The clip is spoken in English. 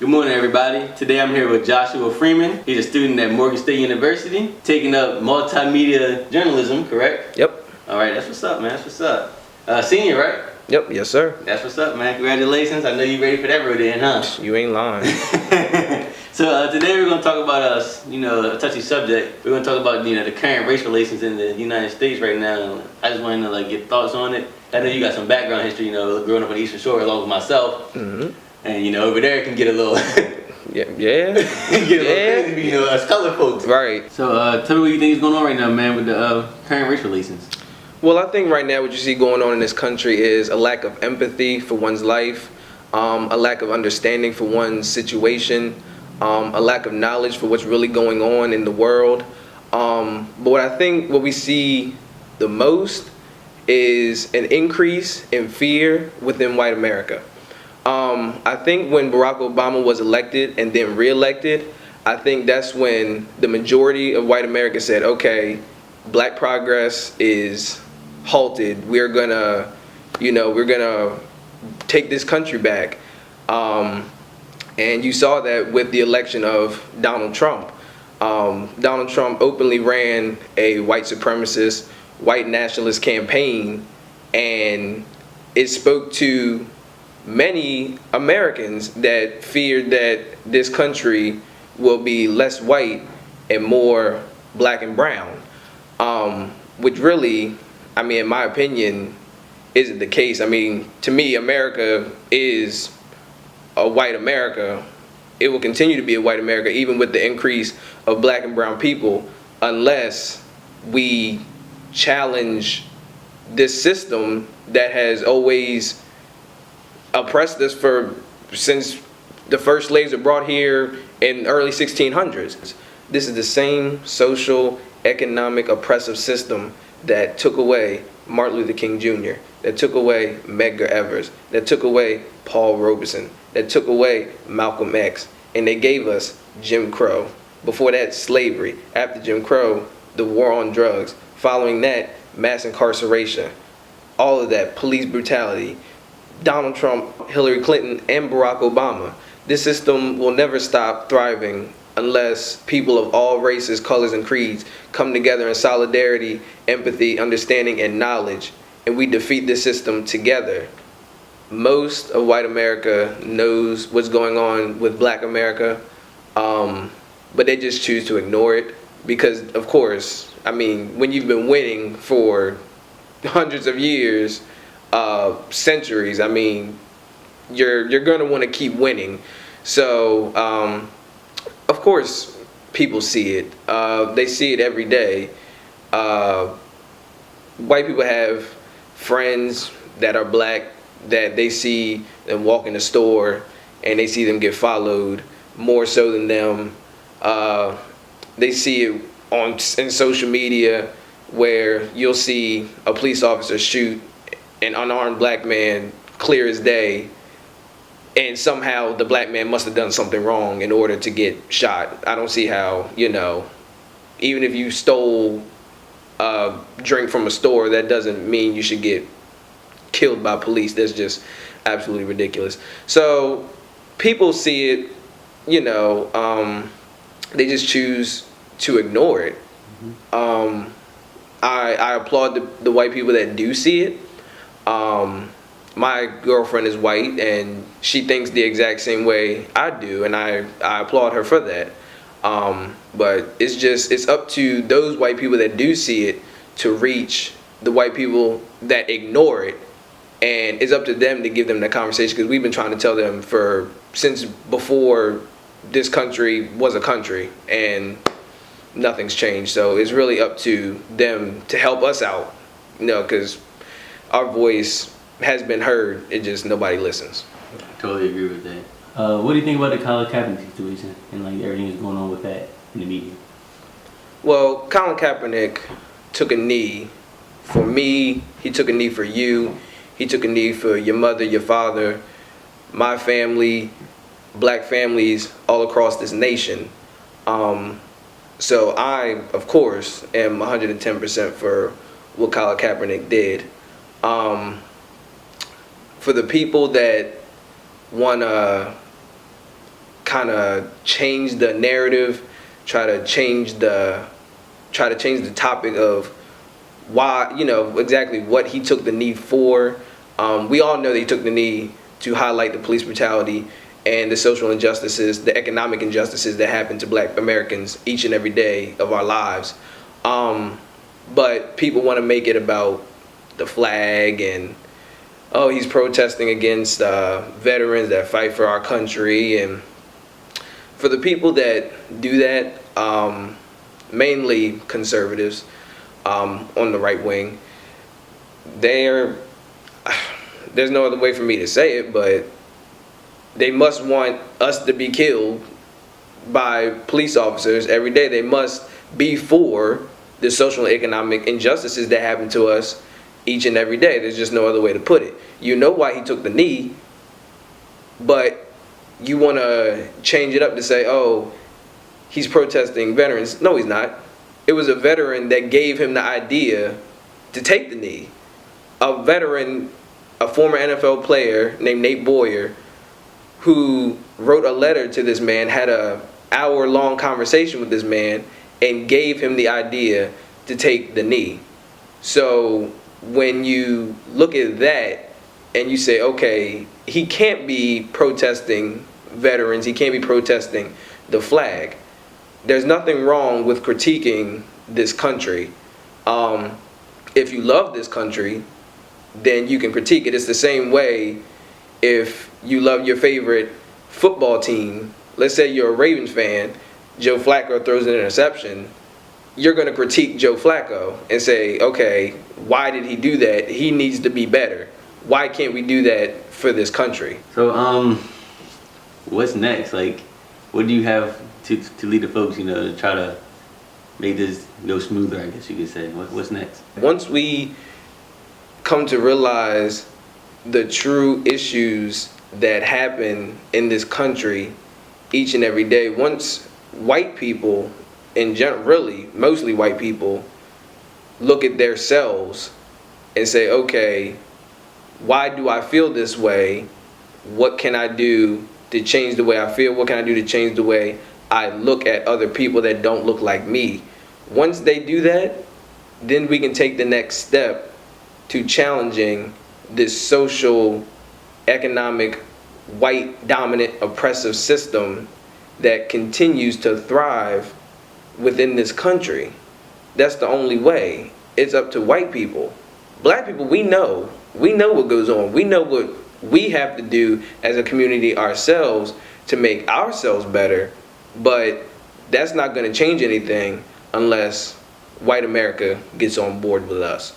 Good morning, everybody. Today I'm here with Joshua Freeman. He's a student at Morgan State University, taking up multimedia journalism, correct? Yep. All right, that's what's up, man. That's what's up. Senior, right? Yep, yes sir. That's what's up, man. Congratulations. I know you ready for that road in, huh? You ain't lying. So today we're going to talk about a touchy subject. We're going to talk about, the current race relations in the United States right now. I just wanted to get thoughts on it. I know you got some background history, growing up on the Eastern Shore along with myself. Mm-hmm. And over there it can get a little Yeah. get a little crazy, us colored folks. Right. So tell me what you think is going on right now, man, with the current race relations. Well, I think right now what you see going on in this country is a lack of empathy for one's life, a lack of understanding for one's situation, a lack of knowledge for what's really going on in the world. But what we see the most is an increase in fear within white America. I think when Barack Obama was elected and then re-elected, I think that's when the majority of white America said, okay, black progress is halted. We're gonna take this country back. And you saw that with the election of Donald Trump. Donald Trump openly ran a white supremacist, white nationalist campaign, and it spoke to many Americans that feared that this country will be less white and more black and brown, which really, in my opinion, isn't the case. To me, America is a white America. It will continue to be a white America even with the increase of black and brown people, unless we challenge this system that has always oppressed us since the first slaves were brought here in early 1600s. This is the same social, economic, oppressive system that took away Martin Luther King Jr., that took away Medgar Evers, that took away Paul Robeson, that took away Malcolm X, and they gave us Jim Crow. Before that, slavery. After Jim Crow, the war on drugs. Following that, mass incarceration. All of that, police brutality. Donald Trump, Hillary Clinton, and Barack Obama. This system will never stop thriving unless people of all races, colors, and creeds come together in solidarity, empathy, understanding, and knowledge, and we defeat this system together. Most of white America knows what's going on with black America, but they just choose to ignore it because, of course, when you've been winning for hundreds of years, centuries, you're gonna want to keep winning. So, of course, people see it. They see it every day. White people have friends that are black that they see them walk in the store and they see them get followed more so than them. They see it in social media where you'll see a police officer shoot an unarmed black man clear as day, and somehow the black man must have done something wrong in order to get shot. I don't see how, even if you stole a drink from a store, that doesn't mean you should get killed by police. That's just absolutely ridiculous. So people see it, they just choose to ignore it. I applaud the white people that do see it. My girlfriend is white and she thinks the exact same way I do, and I applaud her for that. But it's up to those white people that do see it to reach the white people that ignore it, and it's up to them to give them that conversation, because we've been trying to tell them since before this country was a country, and nothing's changed. So it's really up to them to help us out, because our voice has been heard. It just nobody listens. I totally agree with that. What do you think about the Colin Kaepernick situation and everything that's going on with that in the media? Well, Colin Kaepernick took a knee for me. He took a knee for you. He took a knee for your mother, your father, my family, black families all across this nation. So I, of course, am 110% for what Colin Kaepernick did. For the people that want to kind of change the narrative, try to change the topic of why, exactly what he took the knee for. We all know that he took the knee to highlight the police brutality and the social injustices, the economic injustices that happen to Black Americans each and every day of our lives. But people want to make it about the flag and, oh, he's protesting against veterans that fight for our country. And for the people that do that, mainly conservatives on the right wing, there's no other way for me to say it, but they must want us to be killed by police officers every day. They must be for the social and economic injustices that happen to us each and every day. There's just no other way to put it. You know why he took the knee, but you want to change it up to say, oh, he's protesting veterans. No, he's not. It was a veteran that gave him the idea to take the knee. A veteran, a former NFL player named Nate Boyer, who wrote a letter to this man, had a hour-long conversation with this man, and gave him the idea to take the knee. So when you look at that and you say, okay, he can't be protesting veterans, he can't be protesting the flag. There's nothing wrong with critiquing this country. If you love this country, then you can critique it. It's the same way if you love your favorite football team. Let's say you're a Ravens fan, Joe Flacco throws an interception. You're going to critique Joe Flacco and say, okay, why did he do that? He needs to be better. Why can't we do that for this country? So, what's next? Like, what do you have to lead the folks, to try to make this go smoother, I guess you could say? What's next? Once we come to realize the true issues that happen in this country each and every day, once white people, in general, really, mostly white people, look at themselves and say, okay, why do I feel this way? What can I do to change the way I feel? What can I do to change the way I look at other people that don't look like me? Once they do that, then we can take the next step to challenging this social, economic, white, dominant, oppressive system that continues to thrive within this country. That's the only way. It's up to white people. Black people, we know what goes on. We know what we have to do as a community ourselves to make ourselves better, but that's not going to change anything unless white America gets on board with us.